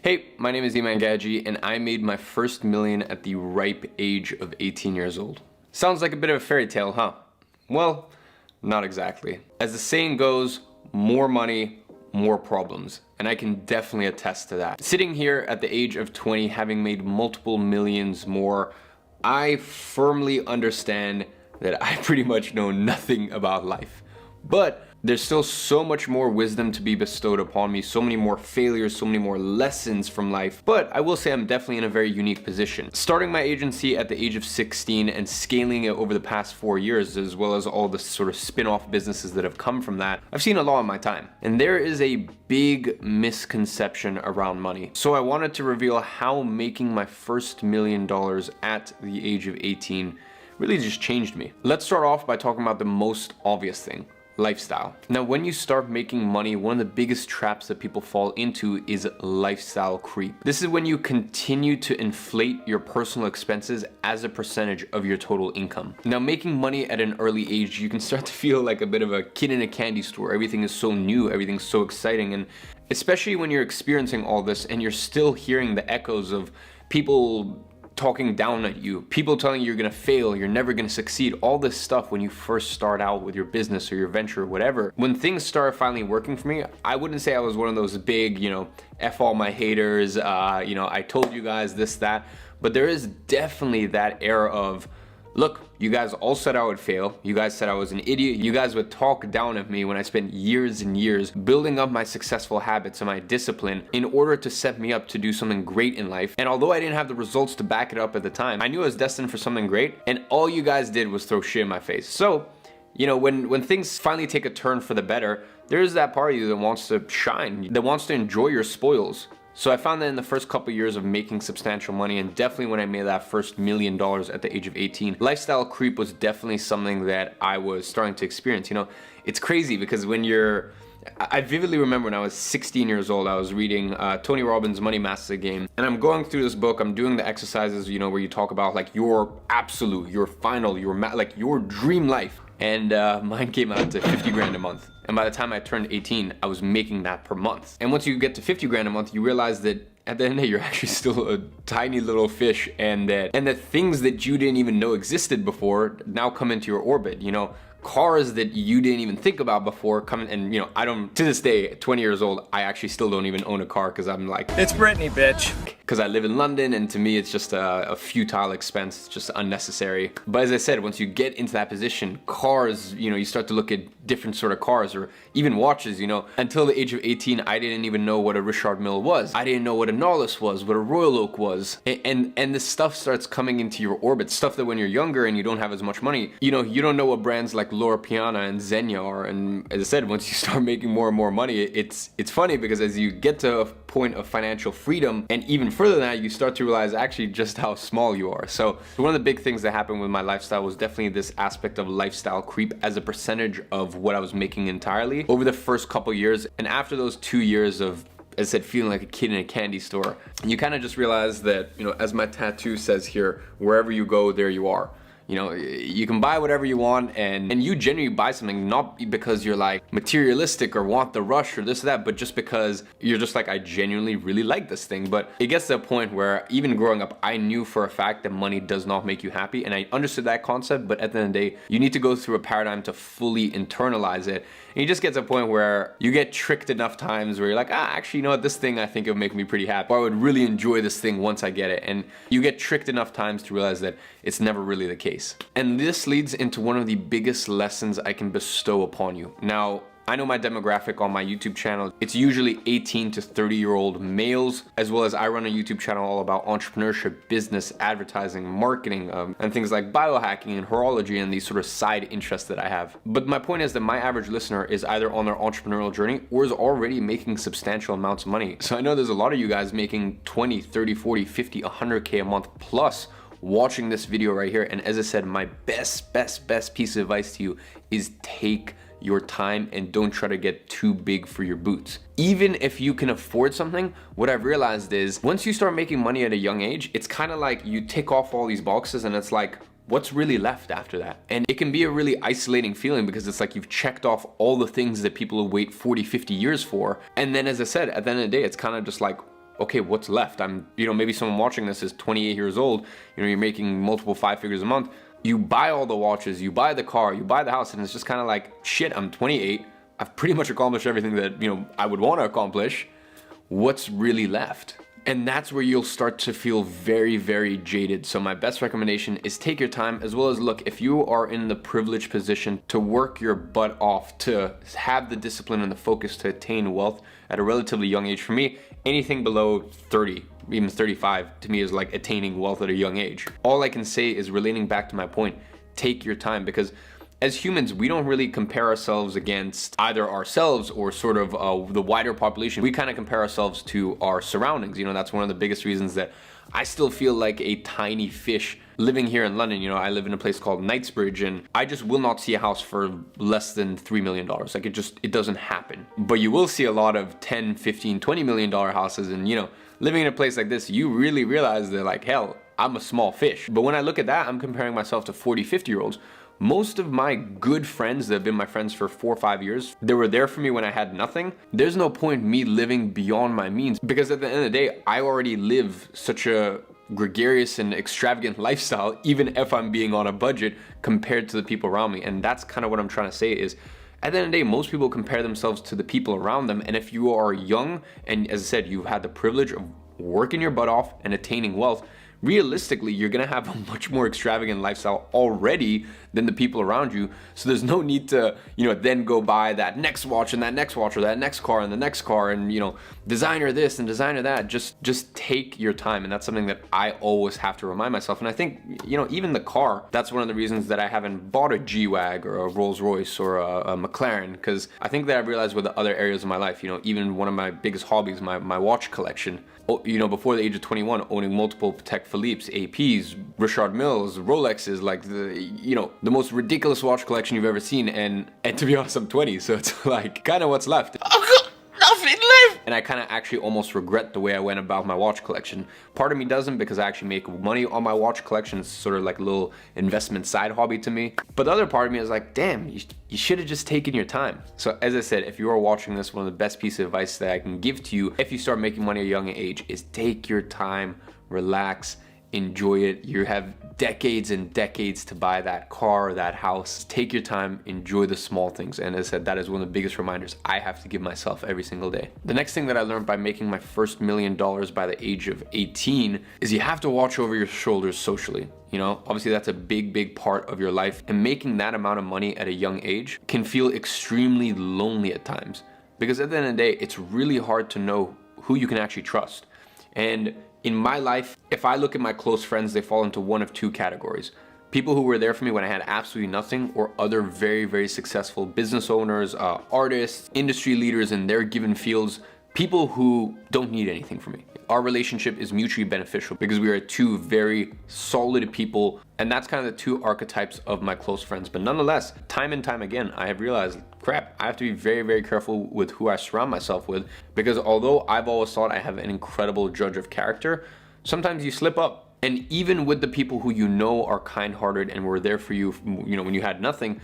Hey, my name is Iman Gadzhi, and I made my first million at the ripe age of 18 years old. Sounds like a bit of a fairy tale, huh? Well, not exactly. As the saying goes, more money, more problems. And I can definitely attest to that. Sitting here at the age of 20, having made multiple millions more, I firmly understand that I pretty much know nothing about life. But there's still so much more wisdom to be bestowed upon me, so many more failures, so many more lessons from life. But I will say I'm definitely in a very unique position. Starting my agency at the age of 16 and scaling it over the past 4 years, as well as all the sort of spin-off businesses that have come from that, I've seen a lot in my time. And there is a big misconception around money. So I wanted to reveal how making my first $1 million at the age of 18 really just changed me. Let's start off by talking about the most obvious thing. Lifestyle. Now, when you start making money, one of the biggest traps that people fall into is lifestyle creep. This is when you continue to inflate your personal expenses as a percentage of your total income. Now, making money at an early age, you can start to feel like a bit of a kid in a candy store. Everything is so new, everything's so exciting, and especially when you're experiencing all this and you're still hearing the echoes of people talking down at you, people telling you you're gonna fail, you're never gonna succeed, all this stuff when you first start out with your business or your venture or whatever. When things started finally working for me, I wouldn't say I was one of those big, F all my haters, I told you guys this, that, but there is definitely that era of, look, you guys all said I would fail. You guys said I was an idiot. You guys would talk down at me when I spent years and years building up my successful habits and my discipline in order to set me up to do something great in life. And although I didn't have the results to back it up at the time, I knew I was destined for something great, and all you guys did was throw shit in my face. So, when things finally take a turn for the better, there's that part of you that wants to shine, that wants to enjoy your spoils. So I found that in the first couple years of making substantial money, and definitely when I made that first $1 million at the age of 18, lifestyle creep was definitely something that I was starting to experience. It's crazy because I vividly remember when I was 16 years old, I was reading Tony Robbins' Money Master Game, and I'm going through this book, I'm doing the exercises, where you talk about like your absolute, your final, your dream life. And mine came out to 50 grand a month. And by the time I turned 18, I was making that per month. And once you get to 50 grand a month, you realize that at the end of the day, you're actually still a tiny little fish, and that things that you didn't even know existed before now come into your orbit. Cars that you didn't even think about before come in, and I don't, to this day, 20 years old, I actually still don't even own a car because I'm like, it's Britney, bitch. Because I live in London, and to me it's just a futile expense, it's just unnecessary. But as I said, once you get into that position, cars, you start to look at different sort of cars, or even watches. Until the age of 18, I didn't even know what a Richard Mille was. I didn't know what a Nautilus was, what a Royal Oak was. And this stuff starts coming into your orbit, stuff that when you're younger and you don't have as much money, you don't know what brands like Loro Piana and Xenia are. And as I said, once you start making more and more money, it's funny because as you get to a point of financial freedom, and even further than that, you start to realize actually just how small you are. So one of the big things that happened with my lifestyle was definitely this aspect of lifestyle creep as a percentage of what I was making entirely over the first couple years. And after those 2 years of, as I said, feeling like a kid in a candy store, you kind of just realize that, as my tattoo says here, wherever you go, there you are. You can buy whatever you want, and you genuinely buy something not because you're like materialistic or want the rush or this or that, but just because you're just like, I genuinely really like this thing. But it gets to a point where even growing up, I knew for a fact that money does not make you happy, and I understood that concept, but at the end of the day, you need to go through a paradigm to fully internalize it. And you just get to a point where you get tricked enough times where you're like, actually, this thing I think it would make me pretty happy, or I would really enjoy this thing once I get it. And you get tricked enough times to realize that it's never really the case. And this leads into one of the biggest lessons I can bestow upon you. Now, I know my demographic on my YouTube channel. It's usually 18 to 30-year-old males, as well as I run a YouTube channel all about entrepreneurship, business, advertising, marketing, and things like biohacking and horology and these sort of side interests that I have. But my point is that my average listener is either on their entrepreneurial journey or is already making substantial amounts of money. So I know there's a lot of you guys making 20, 30, 40, 50, 100K a month plus watching this video right here. And as I said, my best piece of advice to you is take your time and don't try to get too big for your boots. Even if you can afford something, what I've realized is once you start making money at a young age, it's kind of like you tick off all these boxes and it's like, what's really left after that? And it can be a really isolating feeling because it's like you've checked off all the things that people who wait 40, 50 years for. And then as I said, at the end of the day, it's kind of just like, okay, what's left? Maybe someone watching this is 28 years old, you're making multiple 5 figures a month. You buy all the watches, you buy the car, you buy the house, and it's just kind of like, shit, I'm 28. I've pretty much accomplished everything that, I would want to accomplish. What's really left? And that's where you'll start to feel very, very jaded. So my best recommendation is take your time, as well as look, if you are in the privileged position to work your butt off, to have the discipline and the focus to attain wealth at a relatively young age. For me, anything below 30, even 35, to me is like attaining wealth at a young age. All I can say is, relating back to my point, take your time, because as humans, we don't really compare ourselves against either ourselves or sort of the wider population. We kind of compare ourselves to our surroundings. That's one of the biggest reasons that I still feel like a tiny fish living here in London. I live in a place called Knightsbridge, and I just will not see a house for less than $3 million. Like it doesn't happen. But you will see a lot of 10, 15, $20 million houses, and living in a place like this, you really realize that, like, hell, I'm a small fish. But when I look at that, I'm comparing myself to 40, 50-year-olds. Most of my good friends that have been my friends for 4 or 5 years, they were there for me when I had nothing. There's no point me living beyond my means, because at the end of the day, I already live such a gregarious and extravagant lifestyle, even if I'm being on a budget compared to the people around me. And that's kind of what I'm trying to say is, at the end of the day, most people compare themselves to the people around them. And if you are young, and as I said, you've had the privilege of working your butt off and attaining wealth, realistically, you're gonna have a much more extravagant lifestyle already than the people around you. So there's no need to, then go buy that next watch and that next watch, or that next car and the next car, and designer this and designer that. Just take your time. And that's something that I always have to remind myself. And I think, even the car, that's one of the reasons that I haven't bought a G-Wag or a Rolls Royce or a McLaren, because I think that I've realized with the other areas of my life, even one of my biggest hobbies, my watch collection, before the age of 21, owning multiple Patek Philippe's, APs, Richard Milles, Rolexes, like the most ridiculous watch collection you've ever seen. And to be honest, I'm 20, so it's like kind of what's left. I've got nothing left. And I kind of actually almost regret the way I went about my watch collection. Part of me doesn't, because I actually make money on my watch collection. It's sort of like a little investment side hobby to me. But the other part of me is like, damn, you should have just taken your time. So as I said, if you are watching this, one of the best pieces of advice that I can give to you if you start making money at a young age is take your time, relax, enjoy it. You have decades and decades to buy that car or that house. Take your time, enjoy the small things. And as I said, that is one of the biggest reminders I have to give myself every single day. The next thing that I learned by making my first $1 million by the age of 18 is you have to watch over your shoulders socially. Obviously that's a big part of your life, and making that amount of money at a young age can feel extremely lonely at times, because at the end of the day, it's really hard to know who you can actually trust. And in my life, if I look at my close friends, they fall into one of two categories. People who were there for me when I had absolutely nothing, or other very, very successful business owners, artists, industry leaders in their given fields, people who don't need anything from me. Our relationship is mutually beneficial because we are two very solid people, and that's kind of the two archetypes of my close friends. But nonetheless, time and time again, I have realized, crap, I have to be very, very careful with who I surround myself with, because although I've always thought I have an incredible judge of character, sometimes you slip up. And even with the people who are kind-hearted and were there for you, when you had nothing,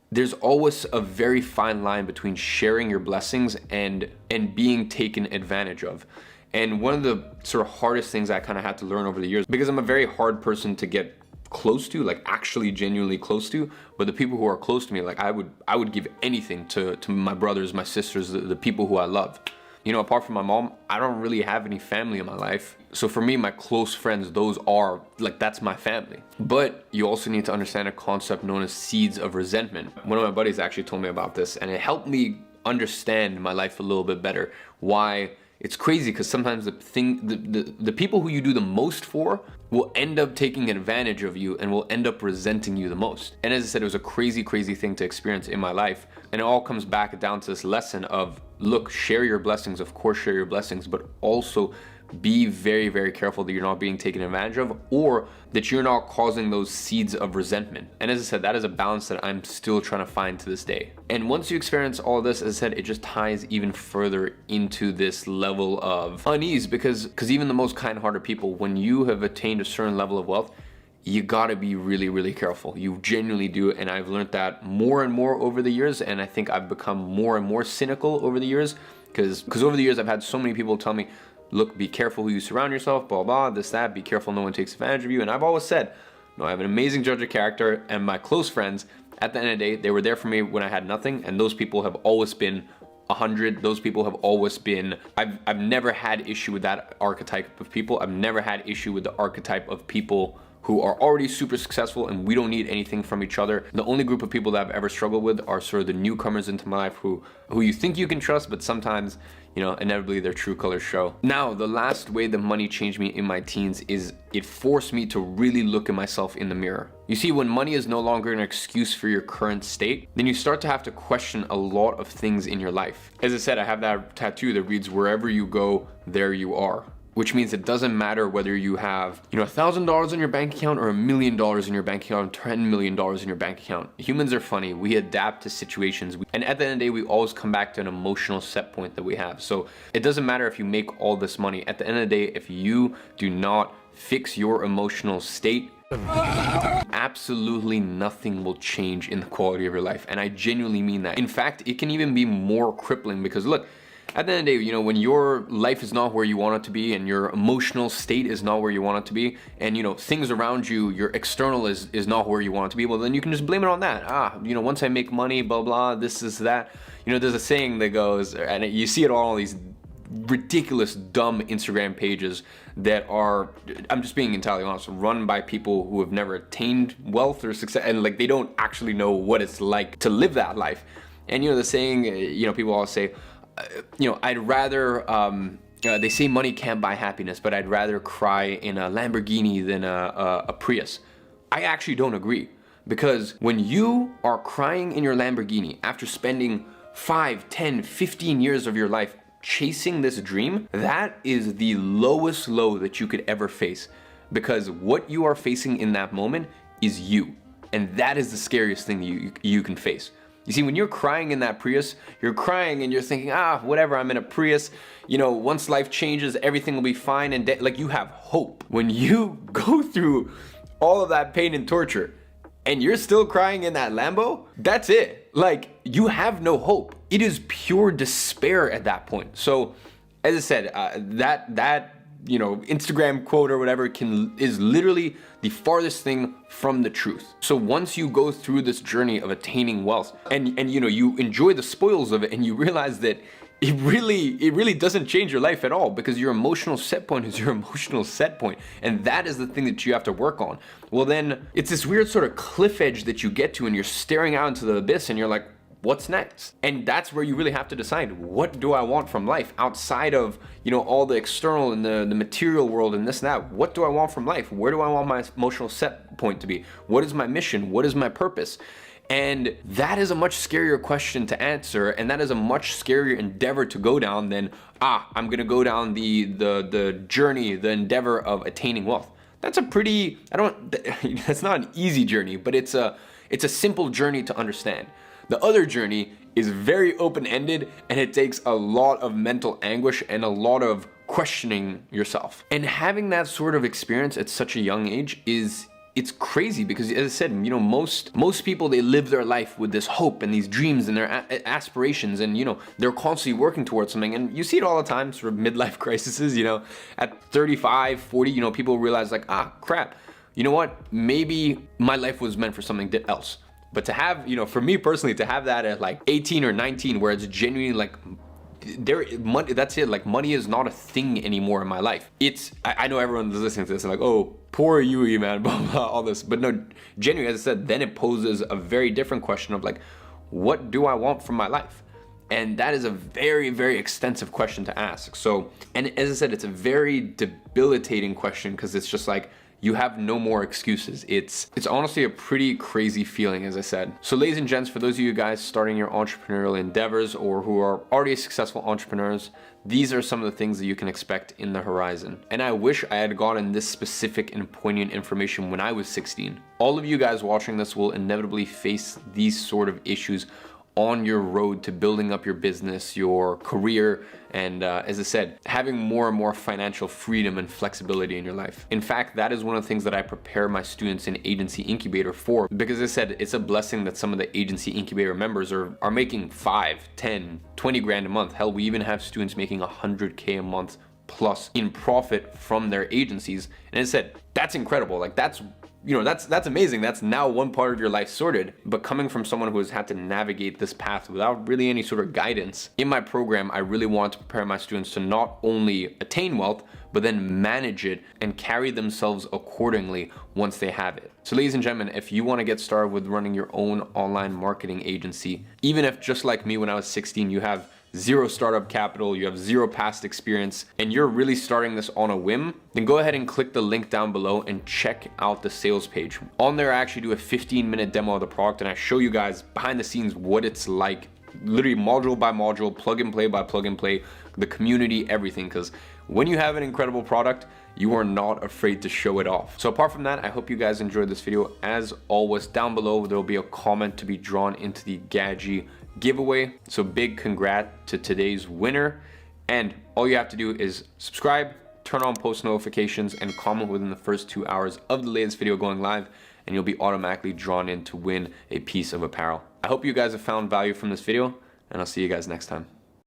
there's always a very fine line between sharing your blessings and being taken advantage of. And one of the sort of hardest things I kind of had to learn over the years, because I'm a very hard person to get close to, like actually genuinely close to, but the people who are close to me, like I would give anything to my brothers, my sisters, the people who I love. Apart from my mom, I don't really have any family in my life. So for me, my close friends, those are like, that's my family. But you also need to understand a concept known as seeds of resentment. One of my buddies actually told me about this, and it helped me understand my life a little bit better. Why it's crazy, because sometimes the people who you do the most for will end up taking advantage of you and will end up resenting you the most. And as I said, it was a crazy thing to experience in my life. And it all comes back down to this lesson of, look, share your blessings, of course share your blessings, but also be very careful that you're not being taken advantage of, or that you're not causing those seeds of resentment. And as I said, that is a balance that I'm still trying to find to this day. And once you experience all this, as I said, it just ties even further into this level of unease, because even the most kind-hearted people, when you have attained a certain level of wealth, you gotta be really careful. You genuinely do. And I've learned that more and more over the years. And I think I've become more and more cynical over the years, because over the years I've had so many people tell me, look, be careful who you surround yourself, blah, blah, this, that, be careful no one takes advantage of you. And I've always said, no, I have an amazing judge of character, and my close friends, at the end of the day, they were there for me when I had nothing, and those people have always been 100. Those people have always been, I've never had issue with that archetype of people. I've never had issue with the archetype of people who are already super successful and we don't need anything from each other. The only group of people that I've ever struggled with are sort of the newcomers into my life who you think you can trust, but sometimes, you know, inevitably their true colors show. Now, the last way that money changed me in my teens is it forced me to really look at myself in the mirror. You see, when money is no longer an excuse for your current state, then you start to have to question a lot of things in your life. As I said, I have that tattoo that reads, "Wherever you go, there you are." Which means it doesn't matter whether you have, you know, $1,000 in your bank account or $1 million in your bank account, $10 million in your bank account. Humans are funny. We adapt to situations. And at the end of the day, we always come back to an emotional set point that we have. So it doesn't matter if you make all this money. At the end of the day, if you do not fix your emotional state, absolutely nothing will change in the quality of your life. And I genuinely mean that. In fact, it can even be more crippling because look, at the end of the day, you know, when your life is not where you want it to be and your emotional state is not where you want it to be, and, you know, things around you, your external is not where you want it to be, well, then you can just blame it on that. You know, once I make money, blah, blah, this is that. You know, there's a saying that goes, and you see it on all these ridiculous, dumb Instagram pages that are, I'm just being entirely honest, run by people who have never attained wealth or success, and like they don't actually know what it's like to live that life. And, you know, the saying, you know, people always say, you know, I'd rather, they say money can't buy happiness, but I'd rather cry in a Lamborghini than a Prius. I actually don't agree, because when you are crying in your Lamborghini after spending 5, 10, 15 years of your life chasing this dream, that is the lowest low that you could ever face, because what you are facing in that moment is you, and that is the scariest thing you can face. You see, when you're crying in that Prius, you're crying and you're thinking, whatever, I'm in a Prius, you know, once life changes, everything will be fine, and like you have hope. When you go through all of that pain and torture and you're still crying in that Lambo, that's it. Like, you have no hope. It is pure despair at that point. So, as I said, that you know, Instagram quote or whatever is literally the farthest thing from the truth. So once you go through this journey of attaining wealth and you know, you enjoy the spoils of it, and you realize that it really doesn't change your life at all, because your emotional set point is your emotional set point, and that is the thing that you have to work on. Well, then it's this weird sort of cliff edge that you get to, and you're staring out into the abyss and you're like, what's next? And that's where you really have to decide, what do I want from life outside of, you know, all the external and the material world and this and that? What do I want from life? Where do I want my emotional set point to be? What is my mission? What is my purpose? And that is a much scarier question to answer, and that is a much scarier endeavor to go down than, I'm gonna go down the journey, the endeavor of attaining wealth. That's a pretty, that's not an easy journey, but it's a simple journey to understand. The other journey is very open-ended, and it takes a lot of mental anguish and a lot of questioning yourself. And having that sort of experience at such a young age it's crazy, because as I said, you know, most people, they live their life with this hope and these dreams and their aspirations, and, you know, they're constantly working towards something. And you see it all the time, sort of midlife crises, you know, at 35, 40, you know, people realize like, crap, you know what, maybe my life was meant for something else. But to have, you know, for me personally, to have that at like 18 or 19, where it's genuinely like, money, that's it, like money is not a thing anymore in my life. I know everyone is listening to this and like, oh, poor you, man, blah, blah, all this. But no, genuinely, as I said, then it poses a very different question of like, what do I want from my life? And that is a very, very extensive question to ask. So, and as I said, it's a very debilitating question, because it's just like, you have no more excuses. It's honestly a pretty crazy feeling, as I said. So ladies and gents, for those of you guys starting your entrepreneurial endeavors or who are already successful entrepreneurs, these are some of the things that you can expect in the horizon. And I wish I had gotten this specific and poignant information when I was 16. All of you guys watching this will inevitably face these sort of issues on your road to building up your business, your career, and as I said, having more and more financial freedom and flexibility in your life. In fact, that is one of the things that I prepare my students in Agency Incubator for, because as I said, it's a blessing that some of the Agency Incubator members are making 5, 10, 20 grand a month. Hell, we even have students making 100K a month plus in profit from their agencies. And I said, that's incredible. Like that's amazing. That's now one part of your life sorted. But coming from someone who has had to navigate this path without really any sort of guidance, in my program, I really want to prepare my students to not only attain wealth, but then manage it and carry themselves accordingly once they have it. So ladies and gentlemen, if you want to get started with running your own online marketing agency, even if just like me when I was 16, you have zero startup capital, you have zero past experience, and you're really starting this on a whim, then go ahead and click the link down below and check out the sales page. On there, I actually do a 15-minute demo of the product, and I show you guys behind the scenes what it's like, literally module by module, plug and play by plug and play, the community, everything. Because when you have an incredible product, you are not afraid to show it off. So apart from that, I hope you guys enjoyed this video. As always, down below, there'll be a comment to be drawn into the Gadzhi giveaway. So big congrats to today's winner. And all you have to do is subscribe, turn on post notifications, and comment within the first 2 hours of the latest video going live, and you'll be automatically drawn in to win a piece of apparel. I hope you guys have found value from this video, and I'll see you guys next time.